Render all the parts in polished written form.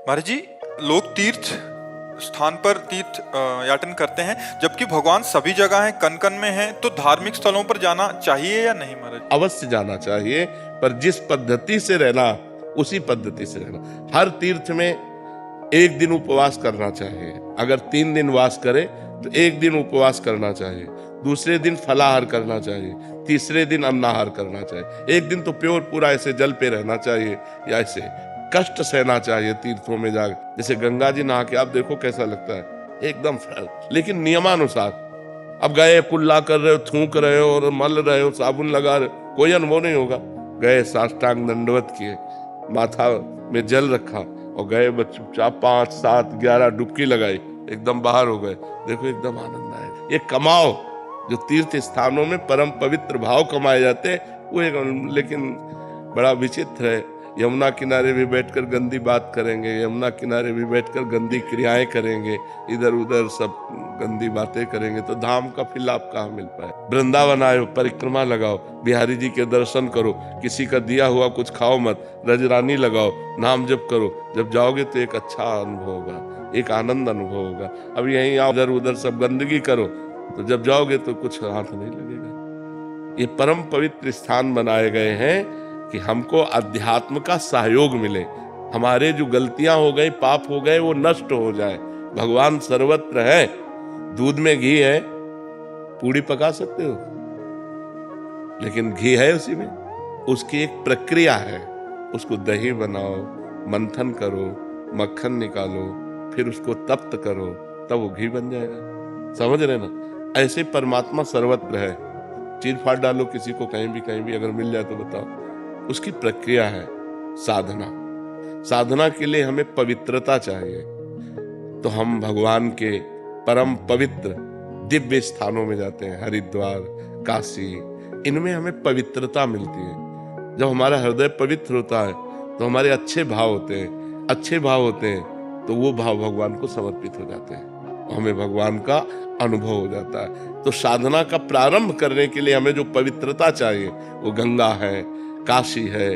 महाराज जी, लोग तीर्थ स्थान पर तीर्थ याटन करते हैं, जबकि भगवान सभी जगह हैं, कन कन में हैं। तो धार्मिक स्थलों पर जाना चाहिए या नहीं महाराज? अवश्य जाना चाहिए, पर जिस पद्धति से रहना उसी पद्धति से रहना। हर तीर्थ में एक दिन उपवास करना चाहिए। अगर 3 दिन वास करे तो एक दिन उपवास करना चाहिए, दूसरे दिन फलाहार करना चाहिए, तीसरे दिन अन्नाहार करना चाहिए। एक दिन तो प्योर पूरा ऐसे जल पे रहना चाहिए या ऐसे कष्ट सहना चाहिए तीर्थों में जाकर। जैसे गंगा जी नहा के आप देखो कैसा लगता है, एकदम फ्रेश, लेकिन नियमानुसार। अब गए कुल्ला कर रहे हो, थूक रहे हो और मल रहे हो, साबुन लगा रहे हो, कोई अनुभव नहीं होगा। गए साष्टांग दंडवत किए, माथा में जल रखा और गए चुपचाप 5, 7, 11 डुबकी लगाई, एकदम बाहर हो गए। देखो एकदम आनंद आए। ये कमाओ जो तीर्थ स्थानों में परम पवित्र भाव कमाए जाते वो एक, लेकिन बड़ा विचित्र है। यमुना किनारे भी बैठकर गंदी बात करेंगे, यमुना किनारे भी बैठकर गंदी क्रियाएं करेंगे, इधर उधर सब गंदी बातें करेंगे, तो धाम का फिर लाभ कहाँ मिल पाए। वृंदावन आयो, परिक्रमा लगाओ, बिहारी जी के दर्शन करो, किसी का दिया हुआ कुछ खाओ मत, रजरानी लगाओ, नाम जप करो। जब जाओगे तो एक अच्छा अनुभव होगा, एक आनंद अनुभव होगा। अब यहीं आओ, इधर उधर सब गंदगी करो, तो जब जाओगे तो कुछ हाथ नहीं लगेगा। ये परम पवित्र स्थान बनाए गए हैं कि हमको अध्यात्म का सहयोग मिले, हमारे जो गलतियां हो गई, पाप हो गए, वो नष्ट हो जाए। भगवान सर्वत्र है। दूध में घी है, पूड़ी पका सकते हो, लेकिन घी है उसी में, उसकी एक प्रक्रिया है। उसको दही बनाओ, मंथन करो, मक्खन निकालो, फिर उसको तप्त करो, तब वो घी बन जाएगा। समझ रहे ना? ऐसे परमात्मा सर्वत्र है। चीर फाड़ डालो किसी को कहीं भी अगर मिल जाए तो बताओ। उसकी प्रक्रिया है साधना। साधना के लिए हमें पवित्रता चाहिए। तो हम भगवान के परम पवित्र दिव्य स्थानों में जाते हैं, हरिद्वार, काशी। इनमें हमें पवित्रता मिलती है। जब हमारा हृदय पवित्र होता है तो हमारे अच्छे भाव होते हैं, अच्छे भाव होते हैं तो वो भाव भगवान को समर्पित हो जाते हैं, हमें भगवान का अनुभव हो जाता है। तो साधना का प्रारंभ करने के लिए हमें जो पवित्रता चाहिए वो गंगा है, काशी है,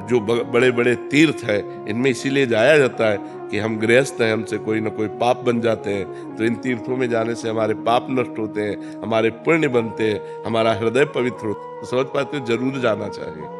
जो बड़े बड़े तीर्थ है, इनमें इसीलिए जाया जाता है कि हम गृहस्थ हैं, हमसे कोई ना कोई पाप बन जाते हैं। तो इन तीर्थों में जाने से हमारे पाप नष्ट होते हैं, हमारे पुण्य बनते हैं, हमारा हृदय पवित्र होता है। तो समझ पाते हो, जरूर जाना चाहिए।